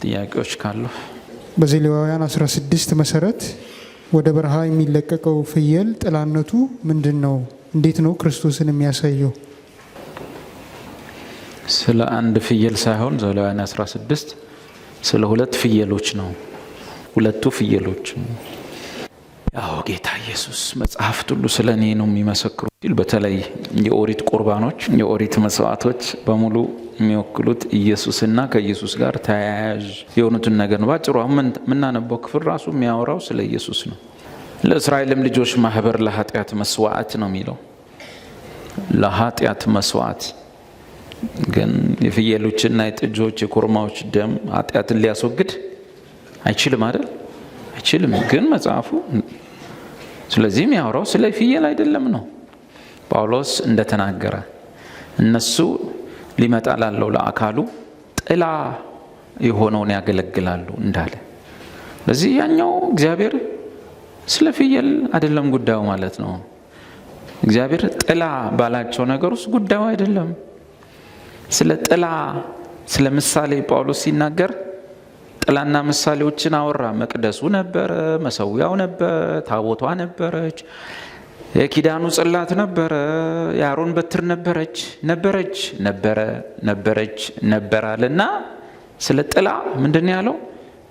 ጥያቄዎች ካሉ በዘሌዋውያን 16 መሰረት ወደ በረሃ የሚለቀቀው ፍየል ጥላነቱ ምንድነው? እንዴት ነው ክርስቶስን የሚያሳየው? ስለ አንድ ፍየል ሳይሆን ዘሌዋውያን 16 ስለ ሁለት ፍየሎች ነው። ሁለቱ ፍየሎች ያው ጌታ ኢየሱስ መጽሐፍት ሁሉ ስለኔ ነው የሚመሰክሩ። በተለይ የኦሪት ቁርባኖች የኦሪት መስዋዕቶች በሙሉ የሚወክሉት ኢየሱስና ከኢየሱስ ጋር ተያያዥ የሆኑትን ነገር ነው። ባጭሩ ምናነበው ክፍል ራሱ የሚያወራው ስለ ኢየሱስ ነው። ለእስራኤልም ልጆች ማህበር ለኃጢአት መስዋዕት ነው የሚለው። ለኃጢአት መስዋዕት ግን የፍየሎችና የጥጆች የኮርማዎች ደም ኃጢአትን ሊያስወግድ አይችልም አይደል? አይችልም። ግን መጽሐፉ ስለዚህ የሚያወራው ስለ ፍየል አይደለም ነው። ጳውሎስ እንደተናገረ እነሱ ሊመጣ ላለው ለአካሉ ጥላ የሆነውን ያገለግላሉ እንዳለ። ስለዚህ ያኛው እግዚአብሔር ስለ ፍየል አይደለም ጉዳዩ ማለት ነው። እግዚአብሔር ጥላ ባላቸው ነገር ውስጥ ጉዳዩ አይደለም። ስለ ጥላ ስለ ምሳሌ ጳውሎስ ሲናገር ጥላና ምሳሌዎችን አወራ። መቅደሱ ነበረ፣ መሰዊያው ነበረ፣ ታቦቷ ነበረች፣ የኪዳኑ ጽላት ነበረ፣ የአሮን በትር ነበራልና ስለ ጥላ ምንድን ያለው?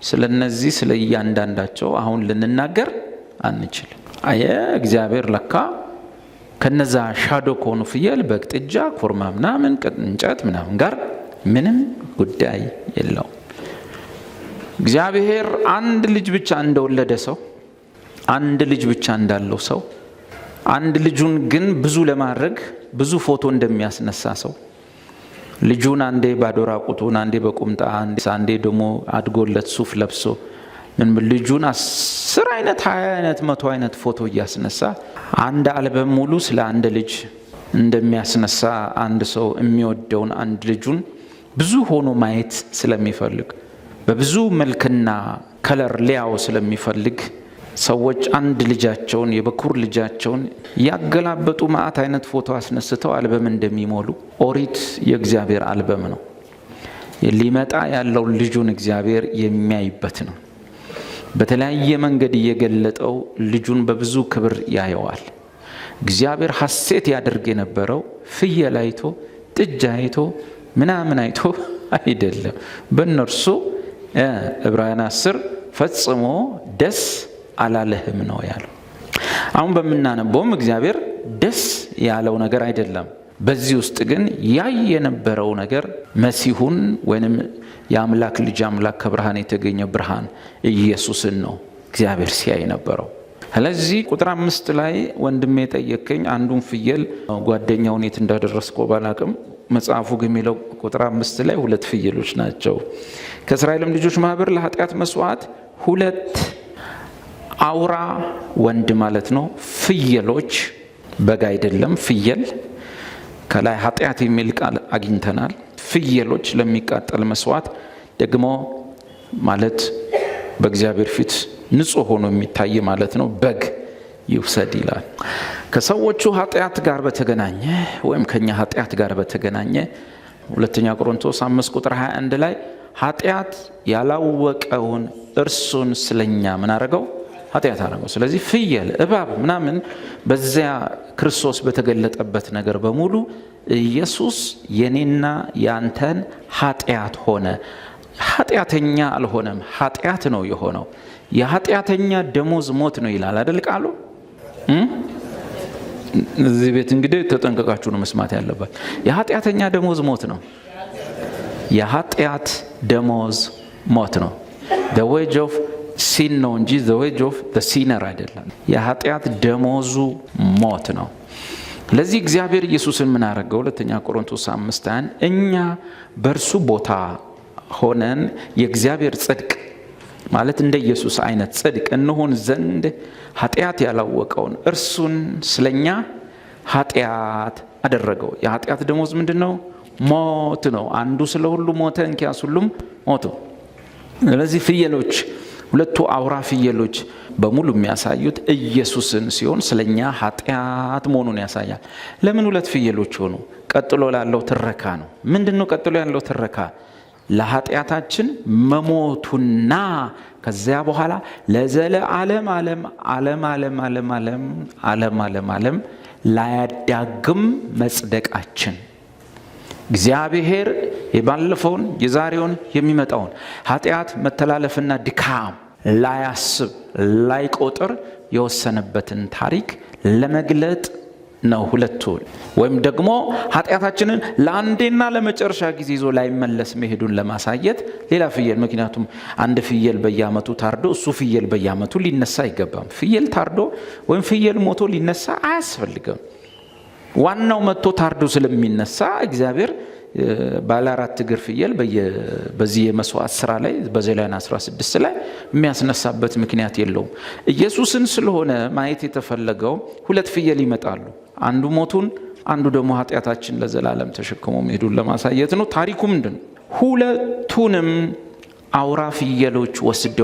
ስለ እነዚህ ስለ እያንዳንዳቸው አሁን ልንናገር አንችልም። እግዚአብሔር ለካ ከነዛ ሻዶ ከሆኑ ፍየል፣ በግ፣ ጥጃ፣ ኮርማ ምናምን እንጨት ምናምን ጋር ምንም ጉዳይ የለው። እግዚአብሔር አንድ ልጅ ብቻ እንደወለደ ሰው፣ አንድ ልጅ ብቻ እንዳለው ሰው፣ አንድ ልጁን ግን ብዙ ለማድረግ ብዙ ፎቶ እንደሚያስነሳ ሰው ልጁን አንዴ ባዶ ራቁቱን፣ አንዴ በቁምጣ፣ አንዴ ደግሞ አድጎለት ሱፍ ለብሶ ልጁን 10 አይነት 20 አይነት 100 አይነት ፎቶ እያስነሳ አንድ አልበም ሙሉ ስለ አንድ ልጅ እንደሚያስነሳ አንድ ሰው የሚወደውን አንድ ልጁን ብዙ ሆኖ ማየት ስለሚፈልግ በብዙ መልክና ከለር ሊያው ስለሚፈልግ ሰዎች አንድ ልጃቸውን የበኩር ልጃቸውን ያገላበጡ ማአት አይነት ፎቶ አስነስተው አልበም እንደሚሞሉ ኦሪት የእግዚአብሔር አልበም ነው። ሊመጣ ያለው ልጁን እግዚአብሔር የሚያይበት ነው። በተለያየ መንገድ እየገለጠው ልጁን በብዙ ክብር ያየዋል። እግዚአብሔር ሐሴት ያደርግ የነበረው ፍየል አይቶ ጥጃ አይቶ ምናምን አይቶ አይደለም። በእነርሱ ዕብራውያን 10 ፈጽሞ ደስ አላለህም ነው ያለው። አሁን በምናነበውም እግዚአብሔር ደስ ያለው ነገር አይደለም። በዚህ ውስጥ ግን ያይ የነበረው ነገር መሲሁን ወይንም የአምላክ ልጅ አምላክ ከብርሃን የተገኘ ብርሃን ኢየሱስን ነው እግዚአብሔር ሲያይ ነበረው። ስለዚህ ቁጥር 5 ላይ ወንድሜ ጠየቀኝ አንዱን ፍየል ጓደኛውን የት እንዳደረስከው ባላቅም መጽሐፉ ግን የሚለው ቁጥር 5 ላይ 2 ፍየሎች ናቸው። ከእስራኤልም ልጆች ማህበር ለኃጢአት መስዋዕት 2 አውራ ወንድ ማለት ነው ፍየሎች፣ በግ አይደለም ፍየል። ከላይ ኃጢአት የሚል ቃል አግኝተናል። ፍየሎች ለሚቃጠል መስዋዕት ደግሞ ማለት በእግዚአብሔር ፊት ንጹህ ሆኖ የሚታይ ማለት ነው በግ ይውሰድ ይላል። ከሰዎቹ ኃጢአት ጋር በተገናኘ ወይም ከኛ ኃጢአት ጋር በተገናኘ ሁለተኛ ቆሮንቶስ 5 ቁጥር 21 ላይ ኃጢአት ያላወቀውን እርሱን ስለኛ ምን አረገው? ኃጢአት አረገው። ስለዚህ ፍየል፣ እባብ ምናምን በዚያ ክርስቶስ በተገለጠበት ነገር በሙሉ ኢየሱስ የኔና ያንተን ኃጢአት ሆነ። ኃጢአተኛ አልሆነም፣ ኃጢአት ነው የሆነው። የኃጢአተኛ ደሞዝ ሞት ነው ይላል አይደል ቃሉ? እዚህ ቤት እንግዲህ ተጠንቀቃችሁ ነው መስማት ያለበት። የኃጢአተኛ ደሞዝ ሞት ነው። የኃጢአት ደሞዝ ሞት ነው። the wage of sin ነው እንጂ the wage of the sinner አይደለም። የኃጢአት ደሞዙ ሞት ነው። ለዚህ እግዚአብሔር ኢየሱስን ምን አረገው? ሁለተኛ ቆሮንቶስ 5:1 እኛ በእርሱ ቦታ ሆነን የእግዚአብሔር ጽድቅ ማለት እንደ ኢየሱስ አይነት ጽድቅ እንሆን ዘንድ ኃጢአት ያላወቀውን እርሱን ስለኛ ኃጢአት አደረገው። የኃጢአት ደሞዝ ምንድነው? ሞት ነው። አንዱ ስለ ሁሉ ሞተ፣ እንኪያስ ሁሉም ሞቱ። ስለዚህ ፍየሎች 2 አውራ ፍየሎች በሙሉ የሚያሳዩት ኢየሱስን ሲሆን ስለኛ ኃጢአት መሆኑን ያሳያል። ለምን 2 ፍየሎች ሆኑ? ቀጥሎ ላለው ትረካ ነው። ምንድነው ቀጥሎ ያለው ትረካ? ለኃጢአታችን መሞቱና ከዚያ በኋላ ለዘለዓለም ዓለም ላያዳግም መጽደቃችን እግዚአብሔር የባለፈውን የዛሬውን የሚመጣውን ኃጢአት መተላለፍና ድካም ላያስብ ላይቆጥር የወሰነበትን ታሪክ ለመግለጥ ነው። ሁለቱ ወይም ደግሞ ኃጢአታችንን ለአንዴና ለመጨረሻ ጊዜ ይዞ ላይመለስ መሄዱን ለማሳየት ሌላ ፍየል፣ ምክንያቱም አንድ ፍየል በየዓመቱ ታርዶ እሱ ፍየል በየዓመቱ ሊነሳ አይገባም። ፍየል ታርዶ ወይም ፍየል ሞቶ ሊነሳ አያስፈልግም። ዋናው መጥቶ ታርዶ ስለሚነሳ እግዚአብሔር ባለ 4 እግር ፍየል በዚህ የመስዋዕት ስራ ላይ በዘሌዋውያን 16 ላይ የሚያስነሳበት ምክንያት የለውም። ኢየሱስን ስለሆነ ማየት የተፈለገው 2 ፍየል ይመጣሉ። አንዱ ሞቱን፣ አንዱ ደግሞ ኃጢአታችን ለዘላለም ተሸክሞ መሄዱን ለማሳየት ነው። ታሪኩ ምንድነው? ሁለቱንም አውራ ፍየሎች ወስዶ፣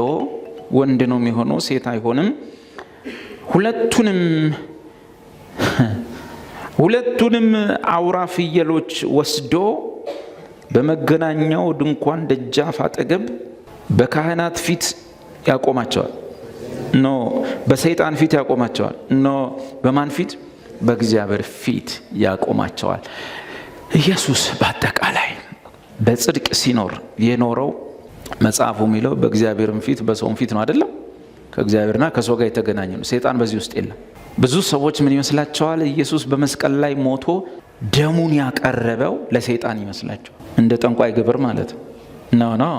ወንድ ነው የሚሆነው ሴት አይሆንም። ሁለቱንም አውራ ፍየሎች ወስዶ በመገናኛው ድንኳን ደጃፍ አጠገብ በካህናት ፊት ያቆማቸዋል። በሰይጣን ፊት ያቆማቸዋል። በማን ፊት? በእግዚአብሔር ፊት ያቆማቸዋል። ኢየሱስ በአጠቃላይ በጽድቅ ሲኖር የኖረው መጽሐፉ የሚለው በእግዚአብሔርም ፊት በሰውም ፊት ነው አይደለም? ከእግዚአብሔርና ከሰው ጋር የተገናኘ ነው። ሰይጣን በዚህ ውስጥ የለም። ብዙ ሰዎች ምን ይመስላቸዋል? ኢየሱስ በመስቀል ላይ ሞቶ ደሙን ያቀረበው ለሰይጣን ይመስላቸው፣ እንደ ጠንቋይ ግብር ማለት ነው።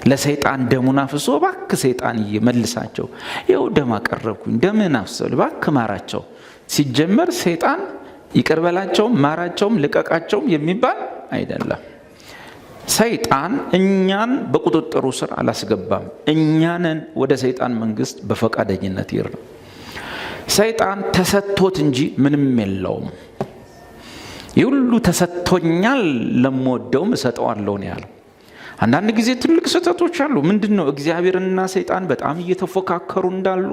ለሰይጣን ደሙን አፍሶ እባክህ ሰይጣን መልሳቸው፣ ይኸው ደም አቀረብኩኝ፣ ደምን አፍሰል፣ እባክህ ማራቸው። ሲጀመር ሰይጣን ይቅር በላቸውም ማራቸውም ልቀቃቸውም የሚባል አይደለም። ሰይጣን እኛን በቁጥጥሩ ስር አላስገባም። እኛንን ወደ ሰይጣን መንግስት በፈቃደኝነት ይር ነው። ሰይጣን ተሰጥቶት እንጂ ምንም የለውም። ይሁሉ ተሰጥቶኛል ለምወደውም እሰጠዋለሁ ነው ያለው። አንዳንድ ጊዜ ትልቅ ስህተቶች አሉ። ምንድነው? እግዚአብሔርና ሰይጣን በጣም እየተፎካከሩ እንዳሉ፣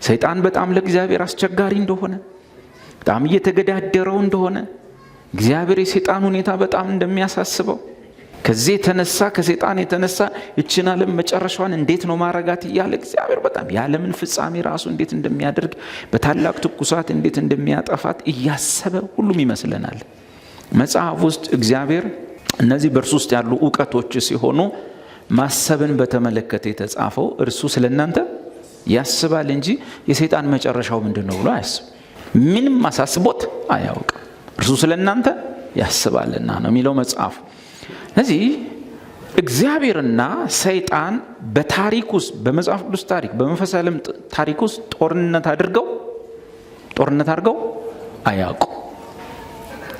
ሰይጣን በጣም ለእግዚአብሔር አስቸጋሪ እንደሆነ፣ በጣም እየተገዳደረው እንደሆነ፣ እግዚአብሔር የሰይጣን ሁኔታ በጣም እንደሚያሳስበው፣ ከዚህ የተነሳ ከሰይጣን የተነሳ ይህችን ዓለም መጨረሻዋን እንዴት ነው ማረጋት እያለ እግዚአብሔር በጣም የዓለምን ፍጻሜ ራሱ እንዴት እንደሚያደርግ በታላቅ ትኩሳት እንዴት እንደሚያጠፋት እያሰበ ሁሉም ይመስለናል። መጽሐፍ ውስጥ እግዚአብሔር እነዚህ በእርሱ ውስጥ ያሉ እውቀቶች ሲሆኑ ማሰብን በተመለከተ የተጻፈው እርሱ ስለእናንተ ያስባል እንጂ የሰይጣን መጨረሻው ምንድነው ብሎ አያስብ። ምንም አሳስቦት አያውቅም። እርሱ ስለእናንተ ያስባልና ነው የሚለው መጽሐፍ። ስለዚህ እግዚአብሔርና ሰይጣን በታሪክ ውስጥ በመጽሐፍ ቅዱስ ታሪክ በመንፈሳዊ ዓለም ታሪክ ውስጥ ጦርነት አድርገው አያውቁ።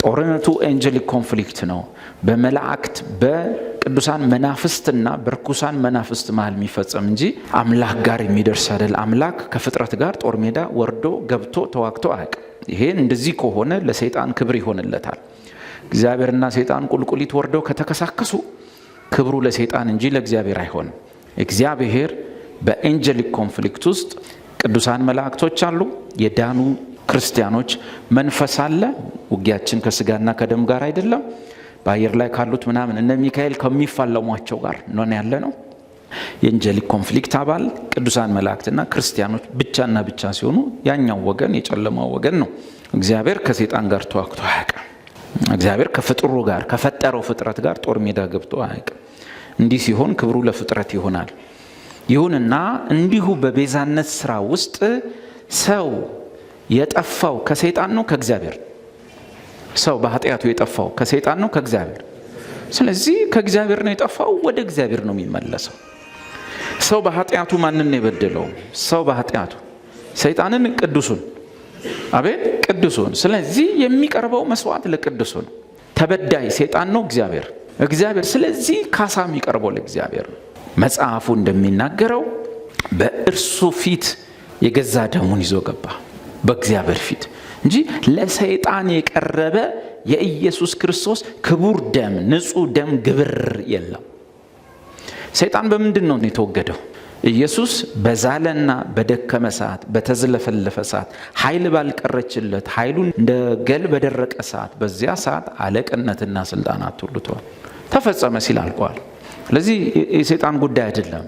ጦርነቱ ኤንጀሊክ ኮንፍሊክት ነው። በመላእክት በቅዱሳን መናፍስትና በርኩሳን መናፍስት መሃል የሚፈጸም እንጂ አምላክ ጋር የሚደርስ አይደል። አምላክ ከፍጥረት ጋር ጦር ሜዳ ወርዶ ገብቶ ተዋግቶ አያውቅም። ይሄን እንደዚህ ከሆነ ለሰይጣን ክብር ይሆንለታል። እግዚአብሔርና ሰይጣን ቁልቁሊት ወርደው ከተከሳከሱ ክብሩ ለሰይጣን እንጂ ለእግዚአብሔር አይሆንም። እግዚአብሔር በኤንጀሊክ ኮንፍሊክት ውስጥ ቅዱሳን መላእክቶች አሉ፣ የዳኑ ክርስቲያኖች መንፈስ አለ። ውጊያችን ከስጋና ከደም ጋር አይደለም፣ በአየር ላይ ካሉት ምናምን እነ ሚካኤል ከሚፋለሟቸው ጋር ነው ያለ ነው። የኤንጀሊክ ኮንፍሊክት አባል ቅዱሳን መላእክትና ክርስቲያኖች ብቻና ብቻ ሲሆኑ ያኛው ወገን የጨለማው ወገን ነው። እግዚአብሔር ከሰይጣን ጋር ተዋግቶ አያውቅም። እግዚአብሔር ከፍጥሩ ጋር ከፈጠረው ፍጥረት ጋር ጦር ሜዳ ገብቶ አያውቅም። እንዲህ ሲሆን ክብሩ ለፍጥረት ይሆናል። ይሁንና እንዲሁ በቤዛነት ስራ ውስጥ ሰው የጠፋው ከሰይጣን ነው ከእግዚአብሔር? ሰው በኃጢአቱ የጠፋው ከሰይጣን ነው ከእግዚአብሔር? ስለዚህ ከእግዚአብሔር ነው የጠፋው፣ ወደ እግዚአብሔር ነው የሚመለሰው። ሰው በኃጢአቱ ማንን ነው የበደለው? ሰው በኃጢአቱ ሰይጣንን፣ ቅዱሱን አቤት ቅዱሱን። ስለዚህ የሚቀርበው መስዋዕት ለቅዱሱ ነው። ተበዳይ ሰይጣን ነው እግዚአብሔር። ስለዚህ ካሳ የሚቀርበው ለእግዚአብሔር ነው። መጽሐፉ እንደሚናገረው በእርሱ ፊት የገዛ ደሙን ይዞ ገባ በእግዚአብሔር ፊት እንጂ ለሰይጣን የቀረበ የኢየሱስ ክርስቶስ ክቡር ደም ንጹህ ደም ግብር የለም። ሰይጣን በምንድን ነው የተወገደው? ኢየሱስ በዛለና በደከመ ሰዓት በተዝለፈለፈ ሰዓት ኃይል ባልቀረችለት ኃይሉን እንደ ገል በደረቀ ሰዓት በዚያ ሰዓት አለቅነትና ስልጣናት ሁሉ ተፈጸመ ሲል አልቋል። ስለዚህ የሰይጣን ጉዳይ አይደለም።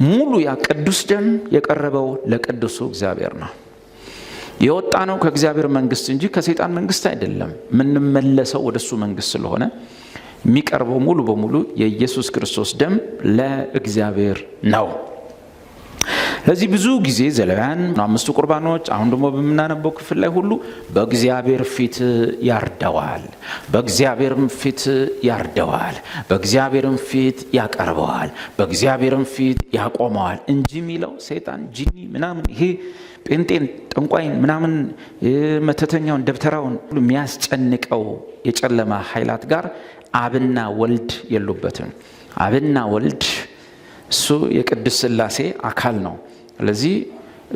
ሙሉ ያ ቅዱስ ደም የቀረበው ለቅዱሱ እግዚአብሔር ነው። የወጣ ነው ከእግዚአብሔር መንግስት እንጂ ከሰይጣን መንግስት አይደለም። የምንመለሰው ወደሱ መንግስት ስለሆነ የሚቀርበው ሙሉ በሙሉ የኢየሱስ ክርስቶስ ደም ለእግዚአብሔር ነው። ለዚህ ብዙ ጊዜ ዘሌዋውያን 5ቱ ቁርባኖች አሁን ደግሞ በምናነበው ክፍል ላይ ሁሉ በእግዚአብሔር ፊት ያርደዋል፣ በእግዚአብሔርም ፊት ያርደዋል፣ በእግዚአብሔርም ፊት ያቀርበዋል፣ በእግዚአብሔርም ፊት ያቆመዋል እንጂ የሚለው ሰይጣን ጂኒ ምናምን ይሄ ጴንጤን ጠንቋይን ምናምን መተተኛውን ደብተራውን ሁሉ የሚያስጨንቀው የጨለማ ኃይላት ጋር አብና ወልድ የሉበትም። አብና ወልድ እሱ የቅድስት ሥላሴ አካል ነው። ስለዚህ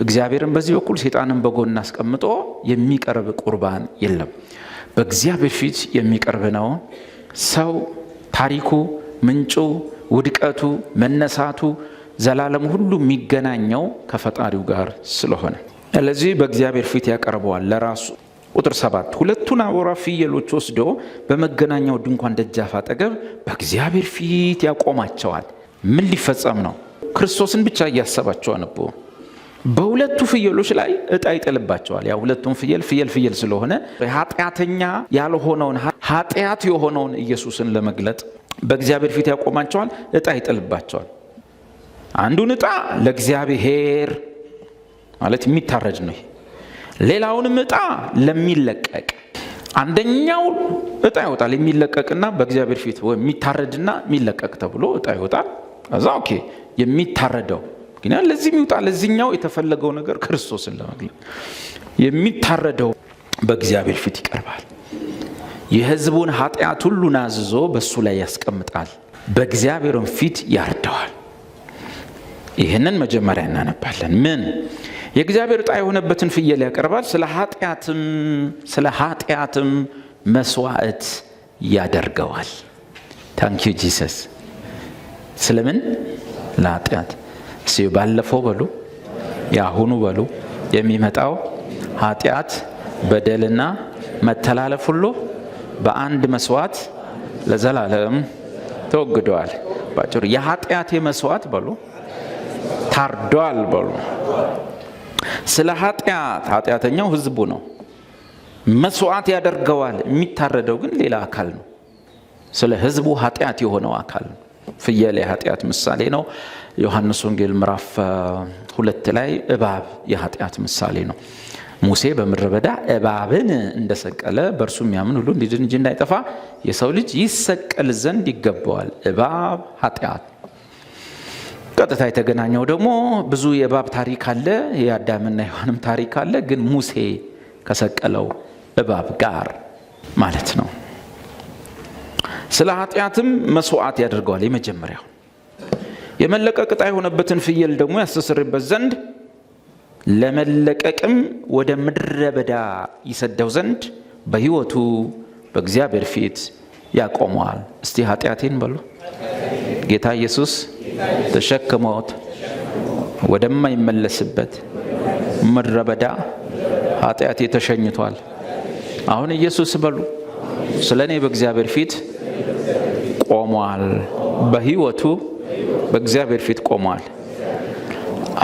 እግዚአብሔርን በዚህ በኩል ሰይጣንን በጎን አስቀምጦ የሚቀርብ ቁርባን የለም። በእግዚአብሔር ፊት የሚቀርብ ነው። ሰው ታሪኩ፣ ምንጩ፣ ውድቀቱ፣ መነሳቱ፣ ዘላለም ሁሉ የሚገናኘው ከፈጣሪው ጋር ስለሆነ ስለዚህ በእግዚአብሔር ፊት ያቀርበዋል ለራሱ። ቁጥር 7 2ቱን አውራ ፍየሎች ወስዶ በመገናኛው ድንኳን ደጃፍ አጠገብ በእግዚአብሔር ፊት ያቆማቸዋል። ምን ሊፈጸም ነው? ክርስቶስን ብቻ እያሰባቸው አነቡ። በሁለቱ ፍየሎች ላይ ዕጣ ይጥልባቸዋል። ያ ሁለቱም ፍየል ስለሆነ ኃጢአተኛ ያልሆነውን ኃጢአት የሆነውን ኢየሱስን ለመግለጥ በእግዚአብሔር ፊት ያቆማቸዋል። ዕጣ ይጥልባቸዋል። አንዱን ዕጣ ለእግዚአብሔር ማለት የሚታረድ ነው። ሌላውንም ዕጣ ለሚለቀቅ። አንደኛው ዕጣ ይወጣል የሚለቀቅና በእግዚአብሔር ፊት ወይ የሚታረድና የሚለቀቅ ተብሎ ዕጣ ይወጣል። ከዛ ኦኬ የሚታረደው ግን ለዚህ የሚወጣ ለዚህኛው የተፈለገው ነገር ክርስቶስን ለመግለጥ የሚታረደው በእግዚአብሔር ፊት ይቀርባል። የሕዝቡን ኃጢአት ሁሉ ናዝዞ በሱ ላይ ያስቀምጣል፣ በእግዚአብሔርም ፊት ያርደዋል። ይህንን መጀመሪያ እናነባለን። ምን የእግዚአብሔር ዕጣ የሆነበትን ፍየል ያቀርባል፣ ስለ ኃጢአትም መስዋዕት ያደርገዋል። ታንክ ዩ ጂሰስ። ስለምን? ለኃጢአት። ባለፈው በሉ፣ የአሁኑ በሉ፣ የሚመጣው ኃጢአት በደልና መተላለፍ ሁሉ በአንድ መስዋዕት ለዘላለም ተወግደዋል። ባጭሩ የኃጢአቴ መስዋዕት በሉ ታርዷል በሉ። ስለ ኃጢአተኛው ህዝቡ ነው መስዋዕት ያደርገዋል። የሚታረደው ግን ሌላ አካል ነው። ስለ ህዝቡ ኃጢአት የሆነው አካል ነው። ፍየል የኃጢአት ምሳሌ ነው። ዮሐንስ ወንጌል ምዕራፍ 2 ላይ እባብ የኃጢአት ምሳሌ ነው። ሙሴ በምድረ በዳ እባብን እንደሰቀለ በእርሱ የሚያምን ሁሉ እንዲድን እንጂ እንዳይጠፋ የሰው ልጅ ይሰቀል ዘንድ ይገባዋል። እባብ ኃጢአት። ቀጥታ የተገናኘው ደግሞ ብዙ የእባብ ታሪክ አለ፣ የአዳምና ሔዋንም ታሪክ አለ። ግን ሙሴ ከሰቀለው እባብ ጋር ማለት ነው። ስለ ኃጢአትም መስዋዕት ያደርገዋል። የመጀመሪያው የመለቀቅ ዕጣ የሆነበትን ፍየል ደግሞ ያስተሰርይበት ዘንድ ለመለቀቅም ወደ ምድረ በዳ ይሰደው ዘንድ በሕይወቱ በእግዚአብሔር ፊት ያቆመዋል። እስቲ ኃጢአቴን በሉ። ጌታ ኢየሱስ ተሸክሞት ወደማይመለስበት ምድረ በዳ ኃጢአቴ ተሸኝቷል። አሁን ኢየሱስ በሉ ስለ እኔ በእግዚአብሔር ፊት ቆሟል። በሕይወቱ በእግዚአብሔር ፊት ቆሟል።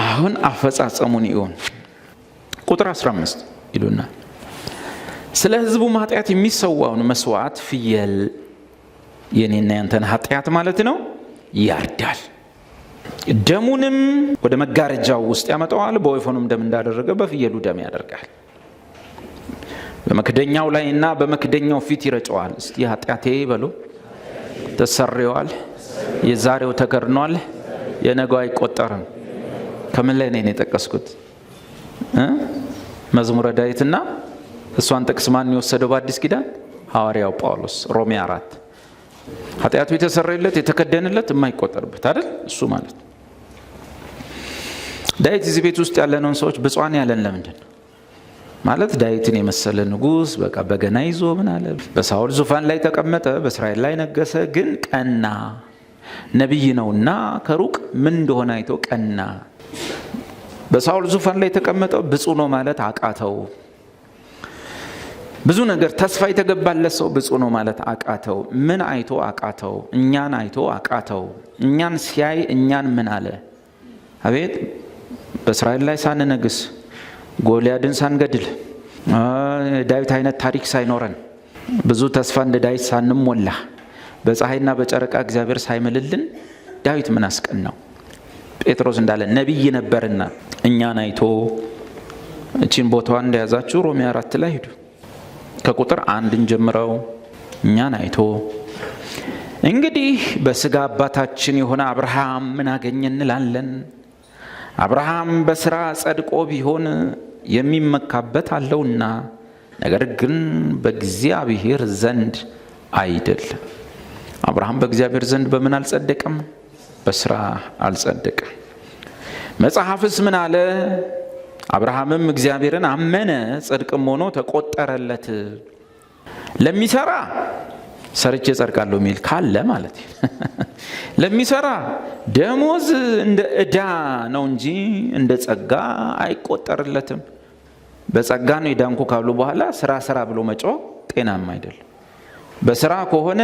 አሁን አፈጻጸሙን ይሁን። ቁጥር 15 ይሉና ስለ ሕዝቡ ኃጢአት የሚሰዋውን መስዋዕት ፍየል የኔና ያንተን ኃጢአት ማለት ነው ያርዳል። ደሙንም ወደ መጋረጃው ውስጥ ያመጣዋል። በወይፈኑም ደም እንዳደረገ በፍየሉ ደም ያደርጋል። በመክደኛው ላይና በመክደኛው ፊት ይረጨዋል። እስቲ ኃጢአቴ በሉ ተሰርየዋል። የዛሬው ተከርኗል፣ የነገው አይቆጠርም። ከምን ላይ ነው የጠቀስኩት? መዝሙረ ዳዊትና እሷን ጥቅስ ማን የወሰደው በአዲስ ኪዳን? ሐዋርያው ጳውሎስ ሮሜ 4 ኃጢአቱ የተሰረየለት የተከደነለት የማይቆጠርበት አይደል? እሱ ማለት ዳዊት እዚህ ቤት ውስጥ ያለነውን ሰዎች ብፁዓን ያለን ለምንድን ነው? ማለት ዳዊትን የመሰለ ንጉሥ በቃ በገና ይዞ ምን አለ፣ በሳኦል ዙፋን ላይ ተቀመጠ፣ በእስራኤል ላይ ነገሰ። ግን ቀና ነቢይ ነውና ከሩቅ ምን እንደሆነ አይቶ ቀና። በሳኦል ዙፋን ላይ ተቀመጠው ብፁዕ ነው ማለት አቃተው። ብዙ ነገር ተስፋ የተገባለት ሰው ብፁዕ ነው ማለት አቃተው። ምን አይቶ አቃተው? እኛን አይቶ አቃተው። እኛን ሲያይ እኛን ምን አለ? አቤት በእስራኤል ላይ ሳንነግስ፣ ጎልያድን ሳንገድል፣ ዳዊት አይነት ታሪክ ሳይኖረን፣ ብዙ ተስፋ እንደ ዳዊት ሳንሞላ፣ በፀሐይና በጨረቃ እግዚአብሔር ሳይምልልን ዳዊት ምን አስቀናው? ጴጥሮስ እንዳለ ነቢይ ነበርና እኛን አይቶ። እቺን ቦታዋን እንደያዛችሁ ሮሜ 4 ላይ ሄዱ። ከቁጥር 1 ጀምረው እኛን አይቶ እንግዲህ በስጋ አባታችን የሆነ አብርሃም ምን አገኘ እንላለን? አብርሃም በስራ ጸድቆ ቢሆን የሚመካበት አለውና፣ ነገር ግን በእግዚአብሔር ዘንድ አይደለም። አብርሃም በእግዚአብሔር ዘንድ በምን አልጸደቀም? በስራ አልጸደቀም። መጽሐፍስ ምን አለ? አብርሃምም እግዚአብሔርን አመነ፣ ጽድቅም ሆኖ ተቆጠረለት። ለሚሰራ ሰርቼ ጸድቃለሁ የሚል ካለ ማለት ለሚሰራ ደሞዝ እንደ ዕዳ ነው እንጂ እንደ ጸጋ አይቆጠርለትም። በጸጋ ነው የዳንኩ ካሉ በኋላ ስራ ብሎ መጮህ ጤናማ አይደለም። በስራ ከሆነ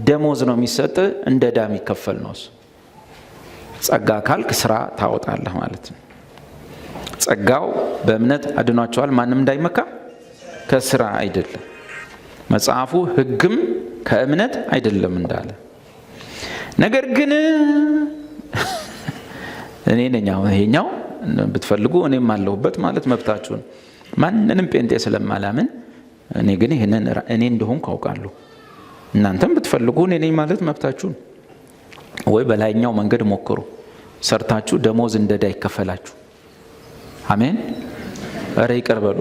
ደሞዝ ነው የሚሰጥ፣ እንደ ዕዳ የሚከፈል ነው። ጸጋ ካልክ ስራ ታወጣለህ ማለት ነው። ጸጋው በእምነት አድኗቸዋል፣ ማንም እንዳይመካ ከስራ አይደለም። መጽሐፉ ሕግም ከእምነት አይደለም እንዳለ። ነገር ግን እኔ ነኝ አሁን ይሄኛው ብትፈልጉ እኔም አለሁበት ማለት መብታችሁን። ማንንም ጴንጤ ስለማላምን እኔ ግን ይሄንን እኔ እንደሆንኩ አውቃለሁ። እናንተም ብትፈልጉ እኔ ነኝ ማለት መብታችሁን። ወይ በላይኛው መንገድ ሞክሩ፣ ሰርታችሁ ደሞዝ እንደዳ ይከፈላችሁ። አሜን። እረ ይቅር በሉ።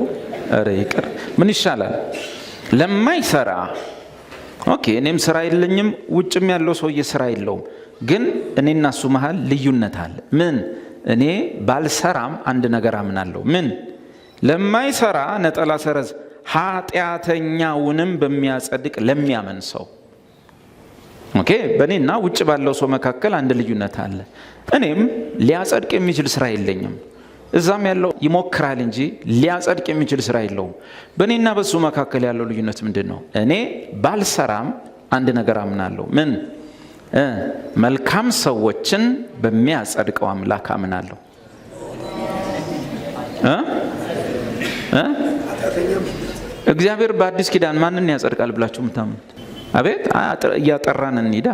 እረ ይቅር። ምን ይሻላል? ለማይሰራ ኦኬ፣ እኔም ስራ የለኝም፣ ውጭም ያለው ሰውዬ ስራ የለውም፣ ግን እኔና እሱ መሃል ልዩነት አለ። ምን? እኔ ባልሰራም አንድ ነገር አምናለሁ። ምን? ለማይሰራ ነጠላ ሰረዝ ኃጢአተኛውንም በሚያጸድቅ ለሚያመን ሰው። ኦኬ፣ በእኔና ውጭ ባለው ሰው መካከል አንድ ልዩነት አለ። እኔም ሊያጸድቅ የሚችል ስራ የለኝም፣ እዛም ያለው ይሞክራል እንጂ ሊያጸድቅ የሚችል ስራ የለውም። በእኔና በሱ መካከል ያለው ልዩነት ምንድን ነው? እኔ ባልሰራም አንድ ነገር አምናለሁ። ምን? መልካም ሰዎችን በሚያጸድቀው አምላክ አምናለሁ። እግዚአብሔር በአዲስ ኪዳን ማንን ያጸድቃል ብላችሁ የምታምኑት? አቤት እያጠራን እንሂዳ፣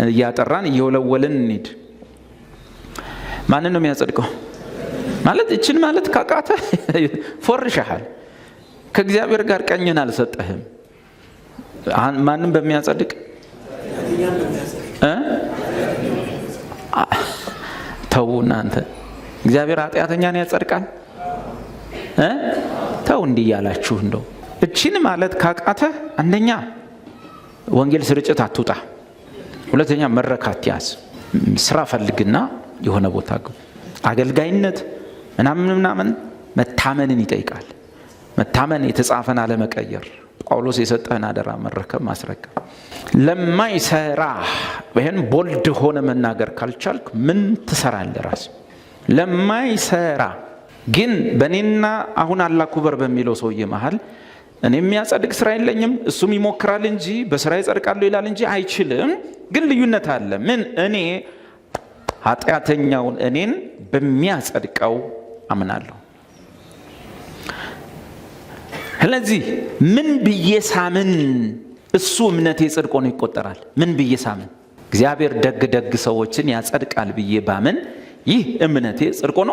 እያጠራን እየወለወልን እንሂድ። ማንን ነው የሚያጸድቀው? ማለት እችን ማለት ካቃተ ፎርሻሃል። ከእግዚአብሔር ጋር ቀኝን አልሰጠህም። ማንም በሚያጸድቅ ተው እናንተ። እግዚአብሔር ኃጢአተኛን ያጸድቃል? ተው እንዲህ ያላችሁ እንደው እችን ማለት ካቃተ አንደኛ ወንጌል ስርጭት አትውጣ፣ ሁለተኛ መረካት ያዝ፣ ስራ ፈልግና የሆነ ቦታ ግቡ። አገልጋይነት ምናምን መታመንን ይጠይቃል። መታመን የተጻፈን አለመቀየር፣ ጳውሎስ የሰጠህን አደራ መረከብ ማስረከብ። ለማይሰራ ይሄን ቦልድ ሆነ መናገር ካልቻልክ ምን ትሰራለህ? ራስ ለማይሰራ ግን በእኔና አሁን አላኩበር በሚለው ሰውዬ መሃል እኔ የሚያጸድቅ ስራ የለኝም፣ እሱም ይሞክራል እንጂ በስራ ይጸድቃለሁ ይላል እንጂ አይችልም። ግን ልዩነት አለ። ምን? እኔ ኃጢአተኛውን እኔን በሚያጸድቀው አምናለሁ። ስለዚህ ምን ብዬ ሳምን እሱ እምነቴ ጽድቅ ሆኖ ይቆጠራል? ምን ብዬ ሳምን እግዚአብሔር ደግ ሰዎችን ያጸድቃል ብዬ ባምን ይህ እምነቴ ጽድቅ ሆኖ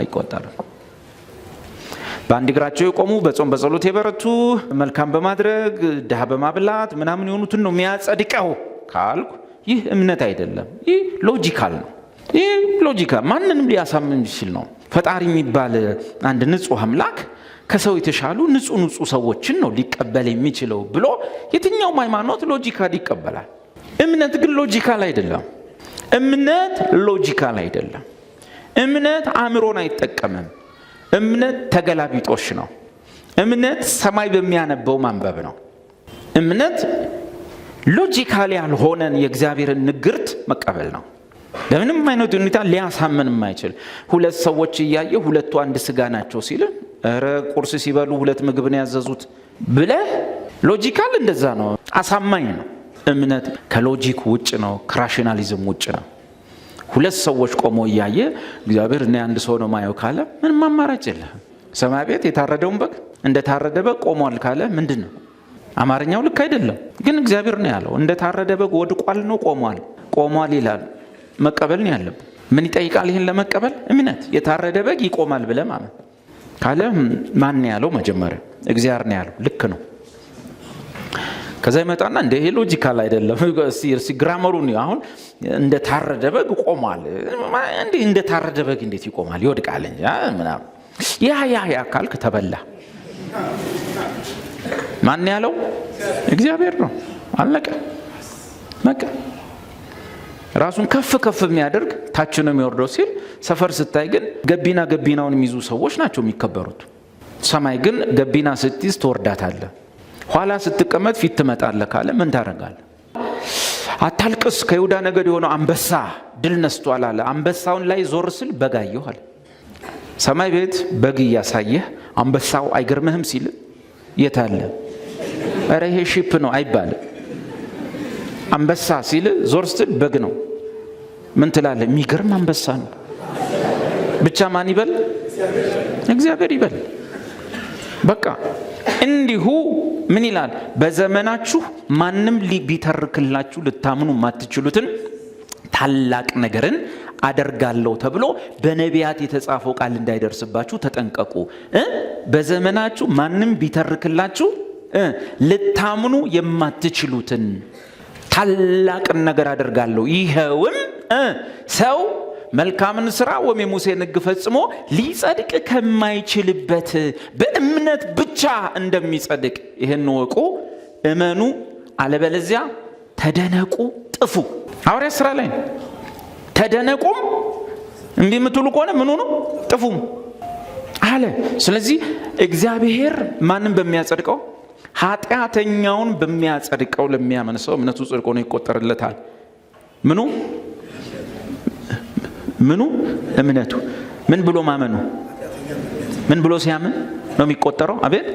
አይቆጠርም። በአንድ እግራቸው የቆሙ በጾም በጸሎት የበረቱ መልካም በማድረግ ድሃ በማብላት ምናምን የሆኑትን ነው የሚያጸድቀው ካልኩ ይህ እምነት አይደለም። ይህ ሎጂካል ነው። ይህ ሎጂካል ማንንም ሊያሳምን ይችል ነው። ፈጣሪ የሚባል አንድ ንጹህ አምላክ ከሰው የተሻሉ ንጹህ ሰዎችን ነው ሊቀበል የሚችለው ብሎ የትኛውም ሃይማኖት ሎጂካል ይቀበላል። እምነት ግን ሎጂካል አይደለም። እምነት ሎጂካል አይደለም። እምነት አእምሮን አይጠቀምም። እምነት ተገላቢጦሽ ነው። እምነት ሰማይ በሚያነበው ማንበብ ነው። እምነት ሎጂካል ያልሆነን የእግዚአብሔርን ንግርት መቀበል ነው። በምንም አይነት ሁኔታ ሊያሳምን የማይችል ሁለት ሰዎች እያየ ሁለቱ አንድ ስጋ ናቸው ሲል እረ ቁርስ ሲበሉ 2 ምግብ ነው ያዘዙት ብለህ ሎጂካል እንደዛ ነው፣ አሳማኝ ነው። እምነት ከሎጂክ ውጭ ነው፣ ከራሽናሊዝም ውጭ ነው። 2 ሰዎች ቆሞ እያየ እግዚአብሔር እኔ አንድ ሰው ነው ማየው ካለ ምንም አማራጭ የለህም። ሰማይ ቤት የታረደውን በግ እንደታረደ በግ ቆሟል ካለ ምንድነው? አማርኛው ልክ አይደለም፣ ግን እግዚአብሔር ነው ያለው። እንደታረደ በግ ወድቋል ነው ቆሟል ይላል። መቀበል ነው ያለብን። ምን ይጠይቃል ይሄን ለመቀበል? እምነት። የታረደ በግ ይቆማል ብለህ ማመን ካለ ማን ነው ያለው? መጀመሪያ እግዚአብሔር ነው ያለው። ልክ ነው። ከዛ ይመጣና እንደ ይሄ ሎጂካል አይደለም እሲ ግራመሩ ነው። አሁን እንደታረደ በግ ቆሟል እንደታረደ በግ እንዴት ይቆማል? ይወድቃል እንጂ ምናምን ያ ካልክ ተበላ። ማን ያለው? እግዚአብሔር ነው። አለቀ በቃ። ራሱን ከፍ የሚያደርግ ታች ነው የሚወርደው ሲል ሰፈር ስታይ ግን ገቢናውን የሚይዙ ሰዎች ናቸው የሚከበሩት። ሰማይ ግን ገቢና ስትይዝ ትወርዳታለህ፣ ኋላ ስትቀመጥ ፊት ትመጣለህ ካለ ምን ታደርጋለህ? አታልቅስ ከይሁዳ ነገድ የሆነው አንበሳ ድል ነስቷል አለ። አንበሳውን ላይ ዞር ስል በግ አየሁ አለ። ሰማይ ቤት በግ እያሳየህ አንበሳው አይገርምህም ሲል የት አለ? ኧረ ይሄ ሺፕ ነው አይባልም። አንበሳ ሲል ዞር ስትል በግ ነው። ምን ትላለህ? የሚገርም አንበሳ ነው። ብቻ ማን ይበል? እግዚአብሔር ይበል። በቃ እንዲሁ ምን ይላል? በዘመናችሁ ማንም ቢተርክላችሁ ልታምኑ ማትችሉትን ታላቅ ነገርን አደርጋለሁ ተብሎ በነቢያት የተጻፈው ቃል እንዳይደርስባችሁ ተጠንቀቁ። በዘመናችሁ ማንም ቢተርክላችሁ ልታምኑ የማትችሉትን ታላቅ ነገር አደርጋለሁ። ይሄውም ሰው መልካምን ሥራ ወይም የሙሴን ሕግ ፈጽሞ ሊጸድቅ ከማይችልበት በእምነት ብቻ እንደሚጸድቅ ይህን ወቁ፣ እመኑ፣ አለበለዚያ ተደነቁ፣ ጥፉ። ሐዋርያት ሥራ ላይ ተደነቁም እንዲህ የምትሉ ከሆነ ምኑ ነው? ጥፉም አለ። ስለዚህ እግዚአብሔር ማንም በሚያጸድቀው ኃጢአተኛውን በሚያጸድቀው ለሚያምን ሰው እምነቱ ጽድቅ ሆኖ ይቆጠርለታል። ምኑ እምነቱ ምን ብሎ ማመኑ? ምን ብሎ ሲያምን ነው የሚቆጠረው? አቤት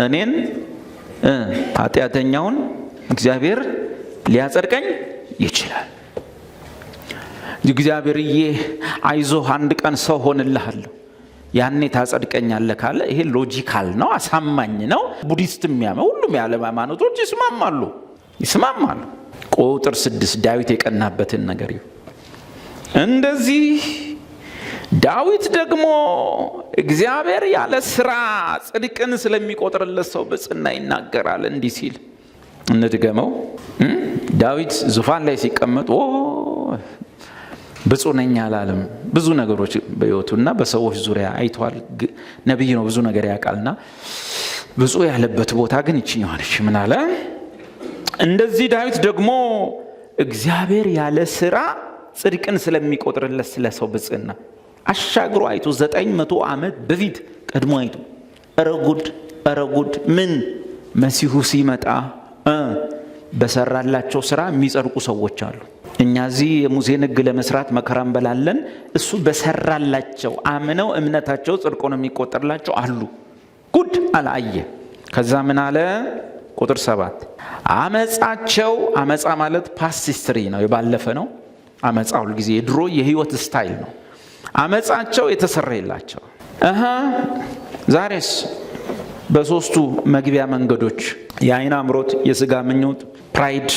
እኔን ኃጢአተኛውን እግዚአብሔር ሊያጸድቀኝ ይችላል። እግዚአብሔርዬ አይዞህ አንድ ቀን ሰው ሆንልሃለሁ ያኔ ታጸድቀኛለህ ካለ ይሄ ሎጂካል ነው፣ አሳማኝ ነው። ቡዲስትም ያመ ሁሉም የዓለም ሃይማኖቶች ይስማማሉ። ቁጥር 6 ዳዊት የቀናበትን ነገር ይሁ እንደዚህ ዳዊት ደግሞ እግዚአብሔር ያለ ስራ ጽድቅን ስለሚቆጥርለት ሰው በጽና ይናገራል እንዲህ ሲል እንድገመው። ዳዊት ዙፋን ላይ ሲቀመጥ ብፁዕ ነኝ አላለም። ብዙ ነገሮች በሕይወቱና በሰዎች ዙሪያ አይቷል። ነቢይ ነው፣ ብዙ ነገር ያውቃልና ብፁዕ ያለበት ቦታ ግን ይችኛዋ ነች። ምን አለ? እንደዚህ ዳዊት ደግሞ እግዚአብሔር ያለ ስራ ጽድቅን ስለሚቆጥርለት ስለ ሰው ብጽዕና አሻግሮ አይቶ 900 ዓመት በፊት ቀድሞ አይቶ ኧረ ጉድ ምን መሲሁ ሲመጣ በሰራላቸው ስራ የሚጸድቁ ሰዎች አሉ። እኛ እዚህ የሙሴን ሕግ ለመስራት መከራ እንበላለን። እሱ በሰራላቸው አምነው እምነታቸው ጽድቅ ነው የሚቆጠርላቸው አሉ። ጉድ አላየ። ከዛ ምን አለ? ቁጥር 7 አመፃ ማለት ፓስት ሂስትሪ ነው፣ የባለፈ ነው። አመፃ ሁል ጊዜ የድሮ የህይወት ስታይል ነው። አመፃቸው የተሰረየላቸው ዛሬስ በሶስቱ መግቢያ መንገዶች የአይን አምሮት፣ የስጋ ምኞት፣ ፕራይድ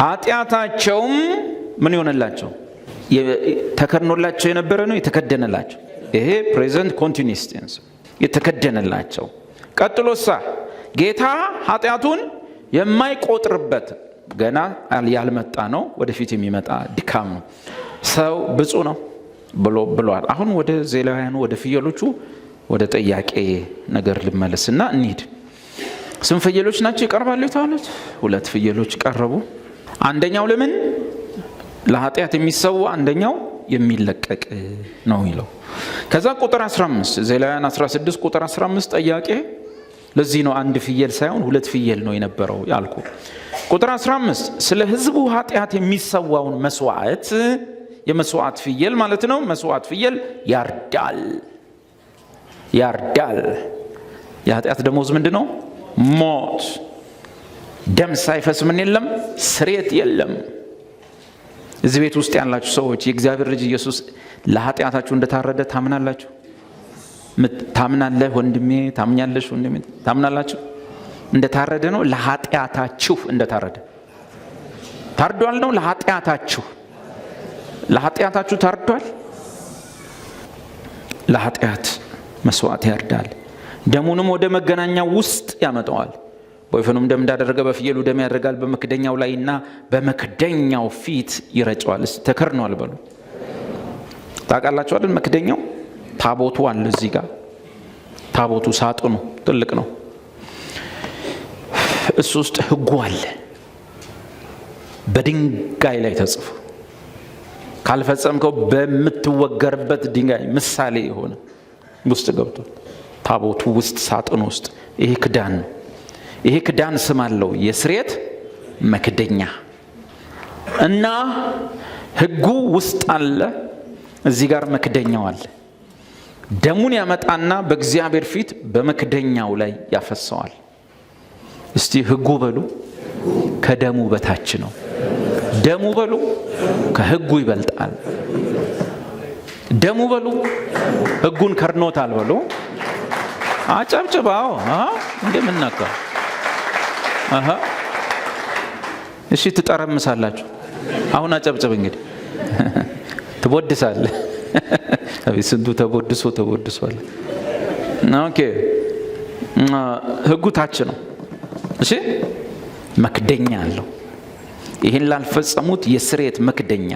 ኃጢአታቸውም ምን ይሆንላቸው? ተከድኖላቸው የነበረ ነው የተከደነላቸው። ይሄ ፕሬዘንት ኮንቲኒዩስ ቴንስ የተከደነላቸው። ቀጥሎሳ ጌታ ኃጢአቱን የማይቆጥርበት ገና ያልመጣ ነው፣ ወደፊት የሚመጣ ድካም ነው። ሰው ብፁዕ ነው ብሏል። አሁን ወደ ዜላውያኑ ወደ ፍየሎቹ ወደ ጥያቄ ነገር ልመለስና እንሂድ። ስንት ፍየሎች ናቸው ይቀርባሉ የተባሉት? 2 ፍየሎች ቀረቡ። አንደኛው ለምን ለኃጢአት የሚሰዋ፣ አንደኛው የሚለቀቅ ነው ይለው። ከዛ ቁጥር 15 ዜላውያን 16 ቁጥር 15 ጥያቄ። ለዚህ ነው አንድ ፍየል ሳይሆን 2 ፍየል ነው የነበረው ያልኩ። ቁጥር 15 ስለ ሕዝቡ ኃጢአት የሚሰዋውን መስዋዕት፣ የመስዋዕት ፍየል ማለት ነው። መስዋዕት ፍየል ያርዳል። ያርዳል። የኃጢአት ደሞዝ ምንድን ነው? ሞት። ደም ሳይፈስ ምን የለም? ስርየት የለም። እዚህ ቤት ውስጥ ያላችሁ ሰዎች የእግዚአብሔር ልጅ ኢየሱስ ለኃጢአታችሁ እንደታረደ ታምናላችሁ? ታምናለህ ወንድሜ? ታምኛለሽ ወንድሜ? ታምናላችሁ? እንደታረደ ነው። ለኃጢአታችሁ እንደታረደ ታርዷል ነው። ለኃጢአታችሁ ታርዷል። ለኃጢአት መስዋዕት ያርዳል። ደሙንም ወደ መገናኛው ውስጥ ያመጣዋል። በወይፈኑም ደም እንዳደረገ በፍየሉ ደም ያደርጋል። በመክደኛው ላይና በመክደኛው ፊት ይረጨዋል። ተከርኗል በሉ። ታውቃላችሁ አይደል? መክደኛው ታቦቱ አለ እዚህ ጋር። ታቦቱ ሳጥኑ ትልቅ ነው። እሱ ውስጥ ሕጉ አለ በድንጋይ ላይ ተጽፎ፣ ካልፈጸምከው በምትወገርበት ድንጋይ ምሳሌ የሆነ ውስጥ ገብቷል። ታቦቱ ውስጥ ሳጥኑ ውስጥ ይሄ ክዳን ነው። ይሄ ክዳን ስም አለው፣ የስርየት መክደኛ እና ሕጉ ውስጥ አለ። እዚህ ጋር መክደኛው አለ። ደሙን ያመጣና በእግዚአብሔር ፊት በመክደኛው ላይ ያፈሰዋል። እስቲ ሕጉ በሉ። ከደሙ በታች ነው። ደሙ በሉ። ከሕጉ ይበልጣል። ደሙ በሉ። ሕጉን ከርኖታል በሉ። አጨብጭባው እንደምናካ እሺ፣ ትጠረምሳላችሁ። አሁን አጨብጭብ እንግዲህ ትቦድሳለህ። አቤት ስንቱ ተቦድሷል። ኦኬ፣ ሕጉ ታች ነው። እሺ፣ መክደኛ አለው። ይህን ላልፈጸሙት የስርየት መክደኛ፣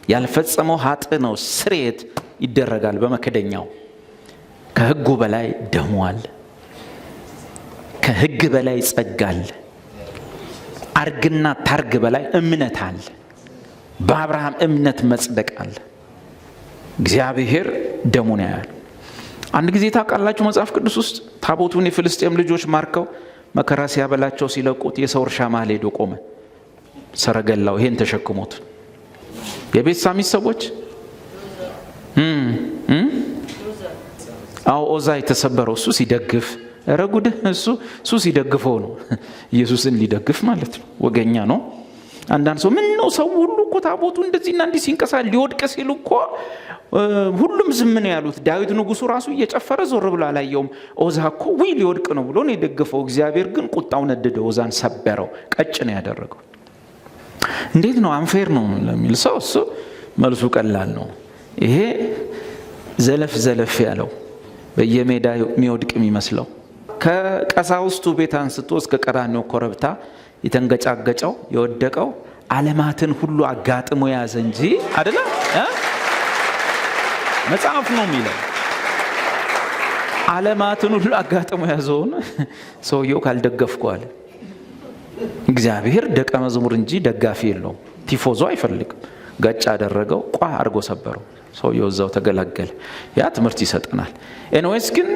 ያልፈጸመው ኃጥ ነው። ስርየት ይደረጋል በመክደኛው። ከሕጉ በላይ ደሙ አለ። ከሕግ በላይ ጸጋ አለ። አርግና ታርግ በላይ እምነት አለ። በአብርሃም እምነት መጽደቅ አለ። እግዚአብሔር ደሙን ያያል። አንድ ጊዜ ታውቃላችሁ መጽሐፍ ቅዱስ ውስጥ ታቦቱን የፍልስጤም ልጆች ማርከው መከራ ሲያበላቸው ሲለቁት የሰው እርሻ መሃል ሄዶ ቆመ። ሰረገላው ይሄን ተሸክሞት የቤት ሳሚስ ሰዎች ኦዛ የተሰበረው እሱ ሲደግፍ፣ ረጉድህ እሱ ሲደግፈው ነው። ኢየሱስን ሊደግፍ ማለት ነው። ወገኛ ነው። አንዳንድ ሰው ምን ነው ሰው ሁሉ እኮ ታቦቱ እንደዚህና እንዲህ ሲንቀሳ ሊወድቅ ሲሉ እኮ ሁሉም ዝም ነው ያሉት። ዳዊት ንጉሱ ራሱ እየጨፈረ ዞር ብሎ አላየውም። ኦዛ እኮ ሊወድቅ ነው ብሎ ነው የደገፈው። እግዚአብሔር ግን ቁጣው ነደደ፣ ኦዛን ሰበረው፣ ቀጭ ነው ያደረገው። እንዴት ነው? አንፌር ነው ለሚል ሰው እሱ መልሱ ቀላል ነው። ይሄ ዘለፍ ያለው በየሜዳ የሚወድቅ የሚመስለው ከቀሳውስቱ ቤት አንስቶ እስከ ቀራንዮ ኮረብታ የተንገጫገጨው የወደቀው ዓለማትን ሁሉ አጋጥሞ ያዘ እንጂ አይደለ? መጽሐፍ ነው የሚለው። ዓለማትን ሁሉ አጋጥሞ ያዘውን ሰውየው ካልደገፍኩ አለ። እግዚአብሔር ደቀ መዝሙር እንጂ ደጋፊ የለውም። ቲፎዞ አይፈልግም። ገጭ አደረገው፣ ቋ አድርጎ ሰበረው። ሰውየው እዛው ተገላገለ። ያ ትምህርት ይሰጠናል። ኤንዌስ ግን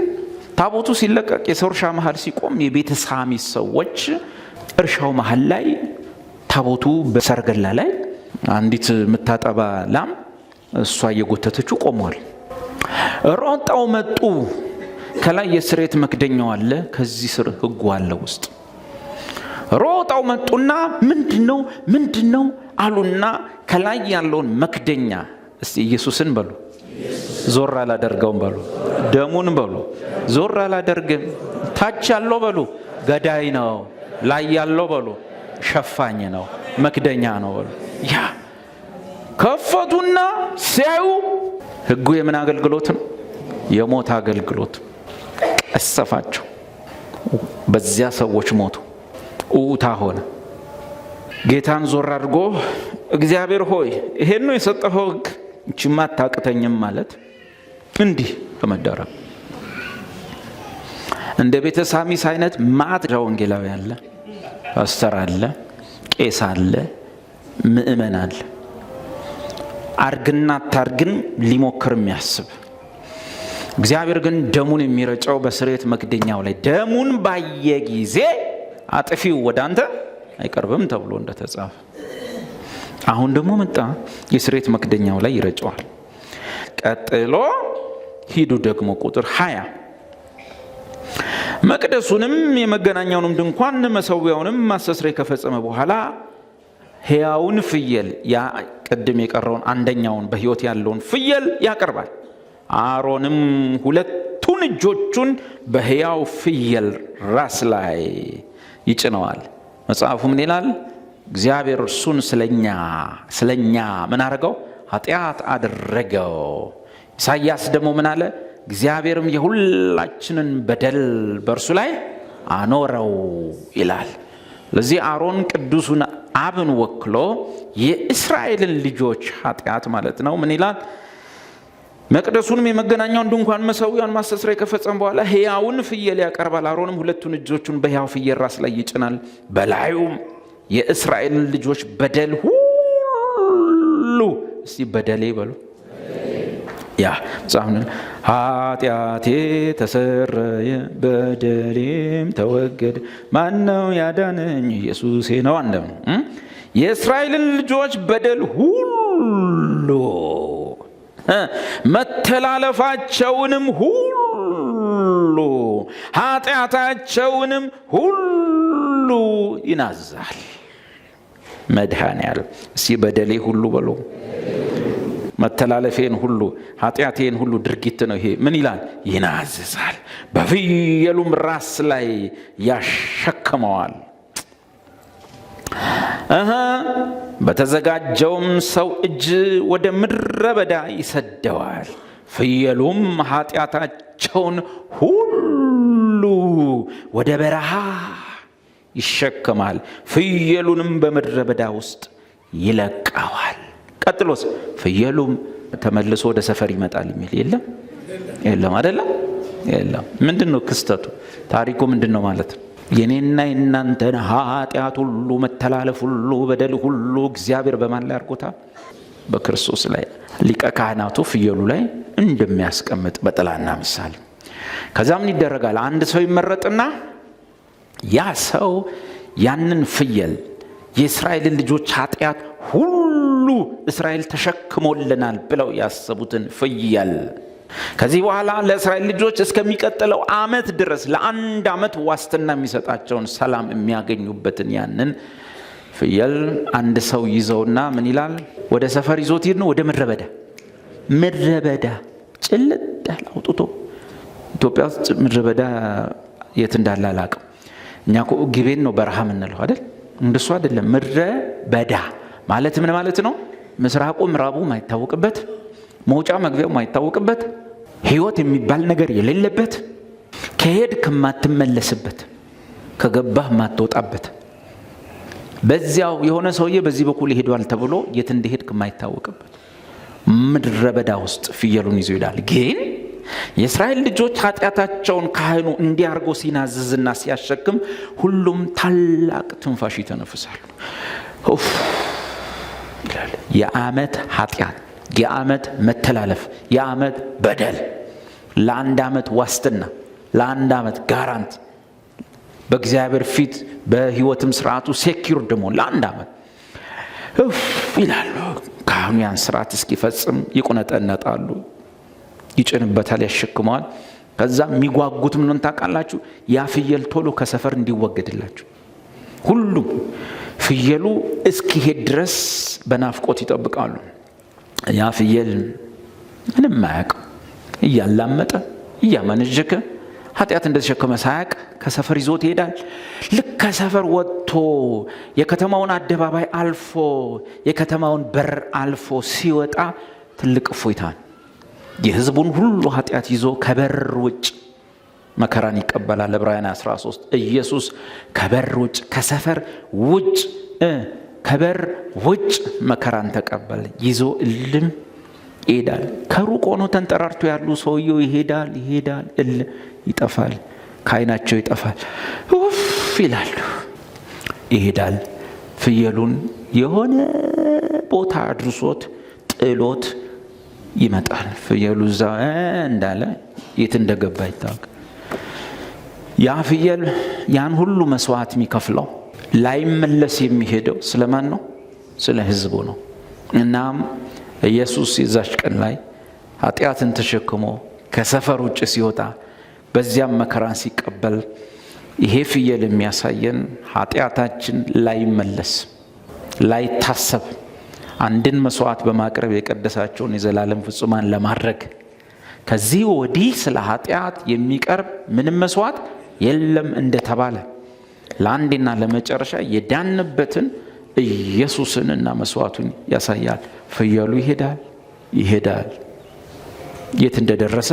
ታቦቱ ሲለቀቅ የሰው እርሻ መሃል ሲቆም የቤተ ሳሚስ ሰዎች እርሻው መሃል ላይ ታቦቱ በሰርገላ ላይ አንዲት የምታጠባ ላም እሷ እየጎተተችው ቆሟል። ሮጣው መጡ። ከላይ የስርየት መክደኛው አለ፣ ከዚህ ስር ሕጉ አለ ውስጥ። ሮጣው መጡና ምንድነው አሉና ከላይ ያለውን መክደኛ እስቲ ኢየሱስን በሉ፣ ዞር አላደርገውም በሉ፣ ደሙን በሉ፣ ዞር አላደርግም። ታች ያለው በሉ ገዳይ ነው፣ ላይ ያለው በሉ ሸፋኝ ነው፣ መክደኛ ነው በሉ። ያ ከፈቱና ሲያዩ ሕጉ የምን አገልግሎት ነው? የሞት አገልግሎት። ቀሰፋቸው። በዚያ ሰዎች ሞቱ። ኡታ ሆነ። ጌታን ዞር አድርጎ እግዚአብሔር ሆይ ይሄን ነው የሰጠኸው ሕግ፣ እቺማ አታቅተኝም ማለት እንዲህ በመደረግ እንደ ቤተ ሳሚስ አይነት ማት ወንጌላዊ አለ፣ ፓስተር አለ፣ ቄስ አለ፣ ምእመን አለ። አርግና ታርግን ሊሞክር የሚያስብ እግዚአብሔር ግን ደሙን የሚረጨው በስርየት መክደኛው ላይ ደሙን ባየ ጊዜ አጥፊው ወደ አንተ አይቀርብም ተብሎ እንደተጻፈ አሁን ደግሞ መጣ፣ የስርየት መክደኛው ላይ ይረጨዋል። ቀጥሎ ሂዱ ደግሞ ቁጥር 20 መቅደሱንም የመገናኛውንም ድንኳን መሠዊያውንም ማስተስረይ ከፈጸመ በኋላ ሕያውን ፍየል ያ ቅድም የቀረውን አንደኛውን በሕይወት ያለውን ፍየል ያቀርባል። አሮንም ሁለቱን እጆቹን በሕያው ፍየል ራስ ላይ ይጭነዋል። መጽሐፉ ምን ይላል? እግዚአብሔር እርሱን ስለኛ ምን አደረገው? ኃጢአት አደረገው። ኢሳይያስ ደግሞ ምን አለ? እግዚአብሔርም የሁላችንን በደል በእርሱ ላይ አኖረው ይላል። ለዚህ አሮን ቅዱሱን አብን ወክሎ የእስራኤልን ልጆች ኃጢአት ማለት ነው ምን ይላል? መቅደሱንም የመገናኛውን ድንኳን መሠዊያውን ማስተስረይ ከፈጸመ በኋላ ሕያውን ፍየል ያቀርባል። አሮንም ሁለቱን እጆቹን በሕያው ፍየል ራስ ላይ ይጭናል። በላዩም የእስራኤልን ልጆች በደል ሁሉ እስቲ በደሌ በሉ ያ መጽሐፍ ኃጢአቴ ተሰረየ በደሌም ተወገደ ማነው ያዳነኝ? ኢየሱሴ ነው። አንደም የእስራኤልን ልጆች በደል ሁሉ መተላለፋቸውንም ሁሉ ኃጢአታቸውንም ሁሉ ይናዛል። መድኃኔዓለም እስቲ በደሌ ሁሉ በሉ። መተላለፌን ሁሉ ኃጢአቴን ሁሉ ድርጊት ነው ይሄ ምን ይላል? ይናዝዛል። በፍየሉም ራስ ላይ ያሸክመዋል። በተዘጋጀውም ሰው እጅ ወደ ምድረ በዳ ይሰደዋል። ፍየሉም ኃጢአታቸውን ሁሉ ወደ በረሃ ይሸከማል። ፍየሉንም በምድረ በዳ ውስጥ ይለቀዋል። ቀጥሎስ ፍየሉም ተመልሶ ወደ ሰፈር ይመጣል የሚል የለም አይደለም? የለም። ምንድነው ክስተቱ? ታሪኩ ምንድነው ማለት ነው? የኔና የናንተን ኃጢአት ሁሉ መተላለፍ ሁሉ በደል ሁሉ እግዚአብሔር በማን ላይ አድርጎታል? በክርስቶስ ላይ። ሊቀ ካህናቱ ፍየሉ ላይ እንደሚያስቀምጥ በጥላና ምሳሌ። ከዛ ምን ይደረጋል? አንድ ሰው ይመረጥና ያ ሰው ያንን ፍየል የእስራኤልን ልጆች ኃጢአት ሁሉ እስራኤል ተሸክሞልናል ብለው ያሰቡትን ፍየል ከዚህ በኋላ ለእስራኤል ልጆች እስከሚቀጥለው ዓመት ድረስ ለአንድ ዓመት ዋስትና የሚሰጣቸውን ሰላም የሚያገኙበትን ያንን ፍየል አንድ ሰው ይዘውና ምን ይላል? ወደ ሰፈር ይዞት ይሄድ ነው። ወደ ምድረ በዳ ጭልጥ ያለ አውጥቶ ኢትዮጵያ ውስጥ ምድረ በዳ የት እንዳለ አላውቅም። እኛ እኮ ግቤን ነው በረሃ የምንለው አይደል? እንደሱ አይደለም። ምድረ በዳ ማለት ምን ማለት ነው? ምስራቁ ምዕራቡ ማይታወቅበት፣ መውጫ መግቢያው ማይታወቅበት፣ ህይወት የሚባል ነገር የሌለበት፣ ከሄድክ ማትመለስበት፣ ከገባህ ማትወጣበት፣ በዚያው የሆነ ሰውዬ በዚህ በኩል ይሄዳል ተብሎ የት እንደሄድክ ማይታወቅበት ምድረ በዳ ውስጥ ፍየሉን ይዞ ይላል። ግን የእስራኤል ልጆች ኃጢአታቸውን ካህኑ እንዲያርጎ ሲናዝዝና ሲያሸክም ሁሉም ታላቅ ትንፋሽ ይተነፍሳሉ። የዓመት ኃጢአት፣ የዓመት መተላለፍ፣ የዓመት በደል ለአንድ ዓመት ዋስትና፣ ለአንድ ዓመት ጋራንቲ በእግዚአብሔር ፊት በህይወትም ስርዓቱ ሴኪዩር ደሞ ለአንድ ዓመት ይላሉ። ካህኑ ያን ስርዓት እስኪፈጽም ይቁነጠነጣሉ፣ ይጭንበታል፣ ያሸክመዋል። ከዛ የሚጓጉት ምን ታውቃላችሁ? ያ ፍየል ቶሎ ከሰፈር እንዲወገድላችሁ ሁሉም ፍየሉ እስኪሄድ ድረስ በናፍቆት ይጠብቃሉ። ያ ፍየል ምንም ማያውቅ እያላመጠ እያመነጀከ ኃጢአት እንደተሸከመ ሳያውቅ ከሰፈር ይዞት ይሄዳል። ልክ ከሰፈር ወጥቶ የከተማውን አደባባይ አልፎ የከተማውን በር አልፎ ሲወጣ ትልቅ እፎይታ፣ የህዝቡን ሁሉ ኃጢአት ይዞ ከበር ውጭ መከራን ይቀበላል። ዕብራውያን 13 ኢየሱስ ከበር ውጭ ከሰፈር ውጭ ከበር ውጭ መከራን ተቀበለ፣ ይዞ እልም ይሄዳል። ከሩቅ ሆኖ ተንጠራርቶ ያሉ ሰውየው ይሄዳል ይጠፋል፣ ከዓይናቸው ይጠፋል፣ ኡፍ ይላሉ፣ ይሄዳል። ፍየሉን የሆነ ቦታ አድርሶት ጥሎት ይመጣል። ፍየሉ እዛ እንዳለ የት እንደገባ ይታወቅ። ያ ፍየል ያን ሁሉ መስዋዕት የሚከፍለው ላይመለስ የሚሄደው ስለማን ነው? ስለ ህዝቡ ነው። እናም ኢየሱስ የዛች ቀን ላይ ኃጢአትን ተሸክሞ ከሰፈር ውጭ ሲወጣ በዚያም መከራን ሲቀበል ይሄ ፍየል የሚያሳየን ኃጢአታችን ላይመለስ ላይታሰብ አንድን መስዋዕት በማቅረብ የቀደሳቸውን የዘላለም ፍጹማን ለማድረግ ከዚህ ወዲህ ስለ ኃጢአት የሚቀርብ ምንም መስዋዕት የለም እንደተባለ ለአንዴና ለመጨረሻ የዳንበትን ኢየሱስን እና መስዋዕቱን ያሳያል። ፍየሉ ይሄዳል። የት እንደደረሰ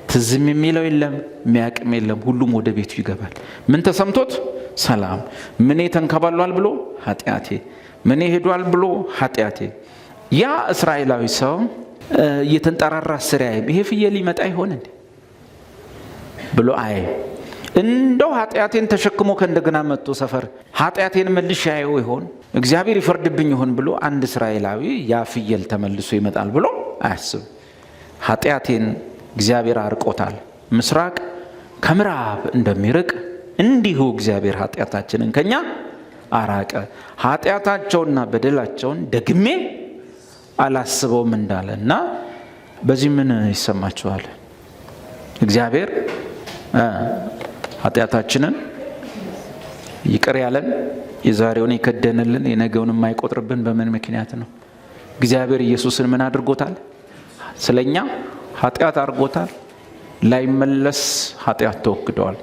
ትዝም የሚለው የለም፣ የሚያቅም የለም። ሁሉም ወደ ቤቱ ይገባል። ምን ተሰምቶት? ሰላም። ምን ተንከባሏል ብሎ ኃጢአቴ፣ ምን ሄዷል ብሎ ኃጢአቴ። ያ እስራኤላዊ ሰው እየተንጠራራ ስራዬም ይሄ ፍየል ይመጣ ይሆን እንዴ ብሎ እንደው ኃጢአቴን ተሸክሞ ከእንደገና መጥቶ ሰፈር ኃጢአቴን መልሼ ያየው ይሆን እግዚአብሔር ይፈርድብኝ ይሆን ብሎ አንድ እስራኤላዊ ያ ፍየል ተመልሶ ይመጣል ብሎ አያስብ። ኃጢአቴን እግዚአብሔር አርቆታል። ምስራቅ ከምዕራብ እንደሚርቅ እንዲሁ እግዚአብሔር ኃጢአታችንን ከኛ አራቀ። ኃጢአታቸውና በደላቸውን ደግሜ አላስበውም እንዳለ እና በዚህ ምን ይሰማችኋል? እግዚአብሔር ኃጢአታችንን ይቅር ያለን የዛሬውን የከደነልን የነገውን የማይቆጥርብን በምን ምክንያት ነው? እግዚአብሔር ኢየሱስን ምን አድርጎታል? ስለኛ ኃጢአት አድርጎታል። ላይመለስ ኃጢአት ተወግደዋል።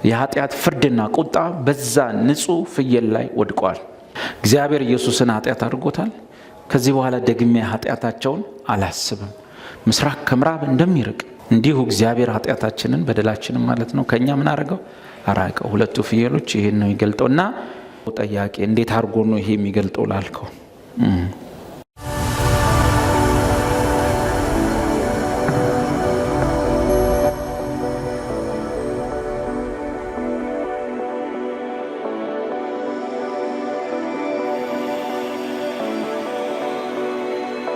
የኃጢአት ፍርድና ቁጣ በዛ ንጹህ ፍየል ላይ ወድቋል። እግዚአብሔር ኢየሱስን ኃጢአት አድርጎታል። ከዚህ በኋላ ደግሜ ኃጢአታቸውን አላስብም። ምስራቅ ከምዕራብ እንደሚርቅ እንዲሁ እግዚአብሔር ኃጢአታችንን በደላችንን ማለት ነው ከኛ ምን አደረገው? አራቀው። ሁለቱ ፍየሎች ይሄን ነው የሚገልጠውና ጠያቄ እንዴት አድርጎ ነው ይሄ የሚገልጠው ላልከው